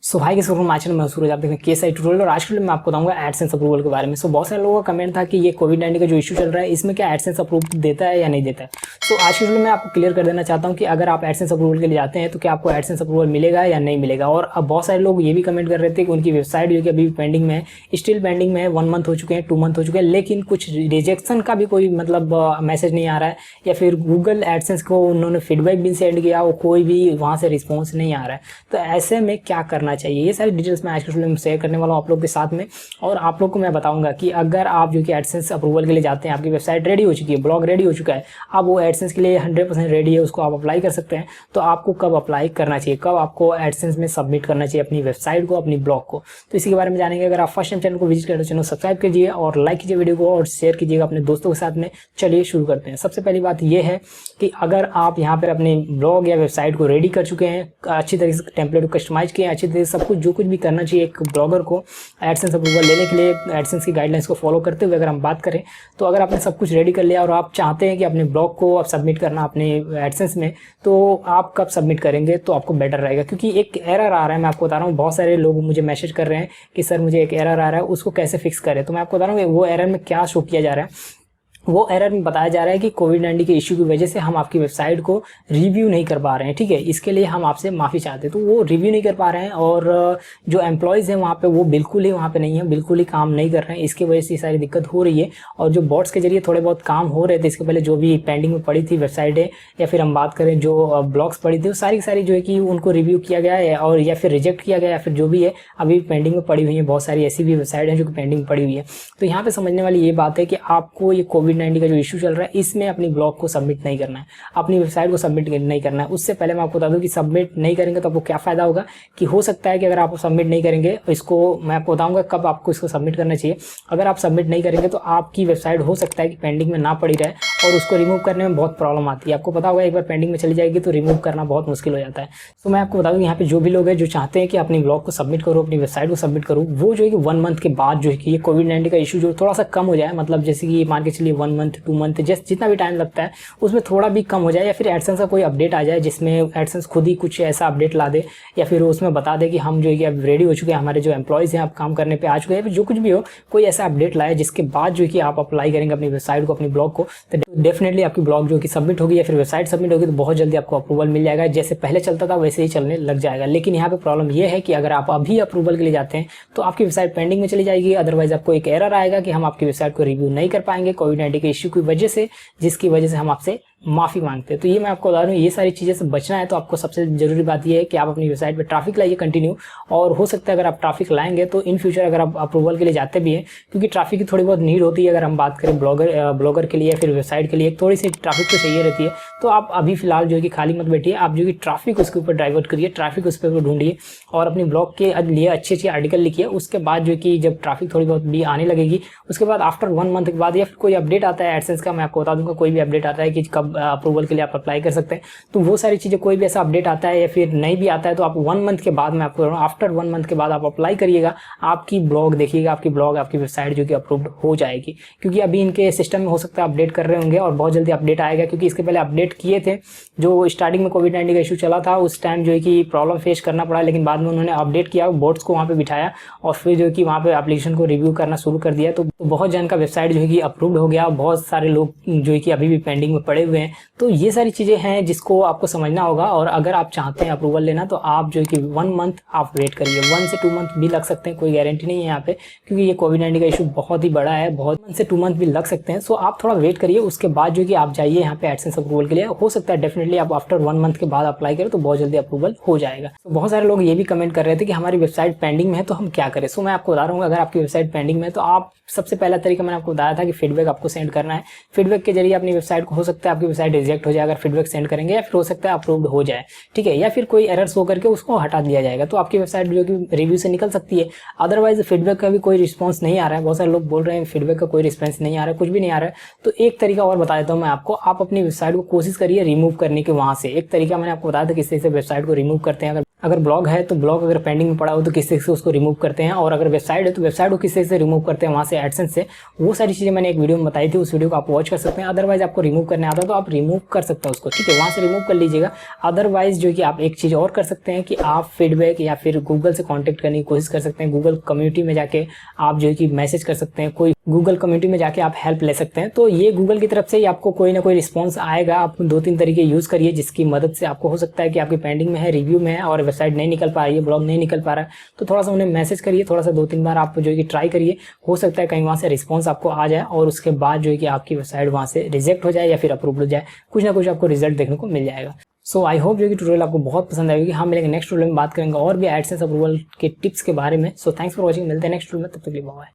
High के शुरू में चैनल में सूरज आप देख रहे हैं केएसआई ट्यूटोरियल और आज के वीडियो में आपको बताऊंगा एडसेंस अप्रूवल के बारे में। बहुत सारे लोगों का कमेंट था कि ये कोविड-19 का जो इशू चल रहा है इसमें क्या एडसेंस अप्रूव देता है या नहीं देता है। आज के वीडियो में आपको क्लियर कर देना चाहता हूं कि अगर आप एडसेंस अप्रूवल के लिए जाते हैं तो क्या आपको एडसेंस अप्रूवल मिलेगा या नहीं मिलेगा। और अब बहुत सारे लोग ये भी कमेंट कर रहे थे कि उनकी वेबसाइट जो कि अभी पेंडिंग में है, स्टिल पेंडिंग में है, 1 मंथ हो चुके हैं, 2 मंथ हो चुके हैं, लेकिन कुछ रिजेक्शन का भी कोई मतलब मैसेज नहीं आ रहा है या फिर गूगल एडसेंस को उन्होंने फीडबैक भी सेंड किया और कोई भी वहाँ से रिस्पॉन्स नहीं आ रहा है। तो ऐसे में क्या करना चाहिए, ये सारी डिटेल्स मैं आज के वीडियो में शेयर करने वाला हूँ आप लोग के साथ में। और आप लोग को मैं बताऊंगा कि अगर आप जो कि एडसेंस अप्रूवल के लिए जाते हैं, आपकी वेबसाइट रेडी हो चुकी है, ब्लॉग रेडी हो चुका है, अब वो एडसेंस के लिए 100% रेडी है, उसको आप अप्लाई कर सकते हैं, तो आपको कब अप्लाई करना चाहिए, कब आपको एडसेंस में सबमिट करना चाहिए अपनी वेबसाइट को, अपनी ब्लॉग को। तो इसी के बारे में जानेंगे। अगर आप फर्स्ट टाइम चैनल को विजिट करें तो चैनल सब्सक्राइब कीजिए और लाइक कीजिए वीडियो को और शेयर कीजिएगा अपने दोस्तों के साथ में। चलिए शुरू करते हैं। सबसे पहली बात यह है कि अगर आप यहाँ पर अपने ब्लॉग या वेबसाइट को रेडी कर चुके हैं, अच्छी तरीके से टेम्पलेट को कस्टमाइज किए, अच्छी तरीके से सब कुछ जो कुछ भी करना चाहिए एक ब्लॉगर को एडसेंस अप्रूवल लेने के लिए, एडसेंस की गाइडलाइंस को फॉलो करते हुए अगर हम बात करें, तो अगर आपने सब कुछ रेडी कर लिया और आप चाहते हैं कि अपने ब्लॉग को आप सबमिट करना अपने एडसेंस में, तो आप कब सबमिट करेंगे तो आपको बेटर रहेगा। क्योंकि एक एरर आ रहा है, मैं आपको बता रहा हूँ, बहुत सारे लोग मुझे मैसेज कर रहे हैं कि सर मुझे एक एरर आ रहा है, उसको कैसे फिक्स करें। तो मैं आपको बता रहा हूँ वो एरर में क्या शो किया जा रहा है। वो एरर में बताया जा रहा है कि कोविड-19 के इश्यू की वजह से हम आपकी वेबसाइट को रिव्यू नहीं कर पा रहे हैं, ठीक है, इसके लिए हम आपसे माफ़ी चाहते हैं। तो वो रिव्यू नहीं कर पा रहे हैं और जो एम्प्लॉयज़ हैं वहाँ पे वो बिल्कुल ही वहाँ पे नहीं है, बिल्कुल ही काम नहीं कर रहे हैं, इसकी वजह से सारी दिक्कत हो रही है। और जो बॉट्स के जरिए थोड़े बहुत काम हो रहे थे इसके पहले, जो भी पेंडिंग में पड़ी थी वेबसाइटें या फिर हम बात करें जो ब्लॉग्स पड़ी थी, वो सारी की सारी जो है कि उनको रिव्यू किया गया है और या फिर रिजेक्ट किया गया, या फिर जो भी है अभी पेंडिंग में पड़ी हुई है। बहुत सारी ऐसी भी वेबसाइट हैं जो कि पेंडिंग में पड़ी हुई है। तो यहाँ पर समझने वाली ये बात है कि आपको ये कोविड-19 का जो इशू रहा है इसमें अपनी ब्लॉग को सबमिट नहीं करना है, अपनी वेबसाइट को सबमिट नहीं करना है। उससे पहले मैं आपको बता दूं कि सबमिट नहीं करेंगे तो आपको क्या फायदा होगा, कि हो सकता है कि अगर आप सबमिट नहीं करेंगे, इसको मैं आपको बताऊंगा कब आपको इसको सबमिट करना चाहिए। अगर आप सबमिट नहीं करेंगे तो आपकी वेबसाइट हो सकता है कि पेंडिंग में ना पड़ी रहे और उसको रिमूव करने में बहुत प्रॉब्लम आती है। आपको पता होगा एक बार पेंडिंग में चली जाएगी तो रिमूव करना बहुत मुश्किल हो जाता है। तो मैं आपको बता दूं यहाँ पे जो भी लोग हैं जो चाहते हैं कि अपनी ब्लॉग को सबमिट करो, अपनी वेबसाइट को सबमिट करो, वो जो है कि 1 मंथ के बाद जो है कि ये कोविड-19 का इशू जो थोड़ा सा कम हो जाए, मतलब जैसे कि मान के चलिए 1 मंथ 2 मंथ जितना भी टाइम लगता है उसमें थोड़ा भी कम हो जाए, या फिर एडसेंस का कोई अपडेट आ जाए जिसमें एडसेंस खुद ही कुछ ऐसा अपडेट ला दे, या फिर उसमें बता दे कि हम जो है कि अब रेडी हो चुके हैं, हमारे जो एम्प्लॉयज़ हैं अब काम करने पे आ चुके हैं, जो कुछ भी हो, कोई ऐसा अपडेट लाए जिसके बाद जो है कि आप अप्लाई करेंगे अपनी वेबसाइट को, अपनी ब्लॉग को, तो डेफिनेटली आपकी ब्लॉग जो कि सबमिट होगी या फिर वेबसाइट सबमिट होगी तो बहुत जल्दी आपको अप्रूवल मिल जाएगा। जैसे पहले चलता था वैसे ही चलने लग जाएगा। लेकिन यहाँ पे प्रॉब्लम ये है कि अगर आप अभी अप्रूवल के लिए जाते हैं तो आपकी वेबसाइट पेंडिंग में चली जाएगी, अदरवाइज आपको एक एरर आएगा कि हम आपकी वेबसाइट को रिव्यू नहीं कर पाएंगे कोविड-19 के इश्यू की वजह से, जिसकी वजह से हम आपसे माफ़ी मांगते हैं। तो ये मैं आपको बता रहा हूँ, ये सारी चीज़ें से बचना है तो आपको सबसे ज़रूरी बात ये है कि आप अपनी वेबसाइट पे ट्रैफिक लाइए कंटिन्यू। और हो सकता है अगर आप ट्रैफिक लाएंगे तो इन फ्यूचर अगर आप अप्रूवल के लिए जाते भी हैं, क्योंकि ट्रैफिक की थोड़ी बहुत नीड होती है, अगर हम बात करें ब्लॉगर के लिए या फिर वेबसाइट के लिए थोड़ी सी ट्रैफिक तो चाहिए रहती है। तो आप अभी फिलहाल जो है कि खाली मत बैठिए, आप जो कि ट्रैफिक उसके ऊपर डाइवर्ट करिए, ट्रैफिक उस पर ढूंढिए और अपनी ब्लॉग के लिए अच्छे अच्छे आर्टिकल लिखिए। उसके बाद जो कि जब ट्रैफिक थोड़ी बहुत भी आने लगेगी, उसके बाद आफ्टर 1 मंथ के बाद या फिर कोई अपडेट आता है एडसेंस का, मैं आपको बता दूंगा कोई भी अपडेट आता है कि कब अप्रूवल के लिए अप्लाई कर सकते हैं, तो वो सारी चीज़ें कोई भी ऐसा अपडेट आता है या फिर नहीं भी आता है तो आप 1 मंथ के बाद, मैं आपको आफ्टर 1 मंथ के बाद आप अप्लाई करिएगा, आपकी ब्लॉग देखिएगा, आपकी ब्लॉग आपकी वेबसाइट जो कि अप्रूव्ड हो जाएगी। क्योंकि अभी इनके सिस्टम में हो सकता है अपडेट कर रहे होंगे और बहुत जल्दी अपडेट आएगा, क्योंकि इसके पहले अपडेट किए थे। जो स्टार्टिंग में कोविड-19 का इशू चला था उस टाइम जो है कि प्रॉब्लम फेस करना पड़ा, लेकिन बाद में उन्होंने अपडेट किया, बोट्स को वहाँ पे बिठाया और फिर जो है कि वहाँ पे एप्लीकेशन को रिव्यू करना शुरू कर दिया। तो बहुत जन का वेबसाइट जो है कि अप्रूव्ड हो गया, बहुत सारे लोग जो है कि अभी भी पेंडिंग में पड़े हुए हैं। तो ये सारी चीज़ें हैं जिसको आपको समझना होगा। और अगर आप चाहते हैं अप्रूवल लेना तो आप जो है कि 1 मंथ आप वेट करिए, 1 से 2 मंथ भी लग सकते हैं, कोई गारंटी नहीं है यहाँ पे, क्योंकि ये कोविड-19 का इशू बहुत ही बड़ा है, बहुत 1 से 2 मंथ भी लग सकते हैं। सो आप थोड़ा वेट करिए, उसके बाद जो कि आप जाइए यहाँ पे एडसेंस अप्रूवल के लिए। हो सकता है डेफिनेटली आप आफ्टर 1 मंथ के बाद अप्लाई करें तो बहुत जल्दी अप्रूवल हो जाएगा। तो बहुत सारे लोग ये भी कमेंट कर रहे थे कि हमारी वेबसाइट पेंडिंग में है तो हम क्या करें। सो मैं आपको बता रहा हूँ, अगर आपकी वेबसाइट पेंडिंग में है तो आप सबसे पहला तरीका मैंने आपको बताया था कि फीडबैक आपको सेंड करना है। फीडबैक के जरिए अपनी वेबसाइट को, हो सकता है आपकी वेबसाइट रिजेक्ट हो जाए अगर फीडबैक सेंड करेंगे, या फिर हो सकता है अप्रूव्ड हो जाए, ठीक है, या फिर कोई एरर शो करके उसको हटा दिया जाएगा, तो आपकी वेबसाइट जो कि रिव्यू से निकल सकती है। अदरवाइज फीडबैक का भी कोई रिस्पॉन्स नहीं आ रहा है, बहुत सारे लोग बोल रहे हैं फीडबैक का कोई रिस्पॉन्स नहीं आ रहा है, कुछ भी नहीं आ रहा है, तो एक तरीका और बता देता हूँ मैं आपको। आप अपनी वेबसाइट को कोशिश करिए रिमूव करने के वहाँ से। एक तरीका मैंने आपको बताया था किस तरह से वेबसाइट को रिमूव करते हैं। अगर ब्लॉग है तो ब्लॉग अगर पेंडिंग में पड़ा हो तो किस तरीके से उसको रिमूव करते हैं, और अगर वेबसाइट है तो वेबसाइट को किस तरीके से रिमूव करते हैं वहाँ से एडसेंस से, वो सारी चीज़ें मैंने एक वीडियो में बताई थी, उस वीडियो को आप वॉच कर सकते हैं। अदरवाइज आपको रिमूव करने आता है तो आप रिमूव कर सकते हैं उसको, ठीक है, वहाँ से रिमूव कर लीजिएगा। अदरवाइज जो कि आप एक चीज़ और कर सकते हैं कि आप फीडबैक या फिर गूगल से कॉन्टैक्ट करने की कोशिश कर सकते हैं। गूगल कम्युनिटी में जाके आप जो है कि मैसेज कर सकते हैं, कोई गूगल कम्युनिटी में जाके आप हेल्प ले सकते हैं। तो ये गूगल की तरफ से ही आपको कोई ना कोई रिस्पॉन्स आएगा। आप 2-3 तरीके यूज़ करिए जिसकी मदद से आपको हो सकता है कि आपकी पेंडिंग में है, रिव्यू में है और वेबसाइट नहीं निकल पा रही है, ब्लॉग नहीं निकल पा रहा है, तो थोड़ा सा उन्हें मैसेज करिए, थोड़ा सा 2-3 बार आप जो है कि ट्राई करिए। हो सकता है कहीं वहाँ से रिस्पॉन्स आपको आ जाए और उसके बाद जो है कि आपकी वेबसाइट वहाँ से रिजेक्ट हो जाए या फिर अप्रूव हो जाए, कुछ ना कुछ आपको रिजल्ट देखने को मिल जाएगा। सो आई होप जो कि ट्यूटोरियल आपको बहुत पसंद आएगी। हम मिलेंगे नेक्स्ट ट्यूटोरियल में, बात करेंगे और भी एडसेंस अप्रूवल के टिप्स के बारे में। सो थैंक्स फॉर वॉचिंग, मिलते हैं नेक्स्ट ट्यूटोरियल में, तब तक के लिए बाय।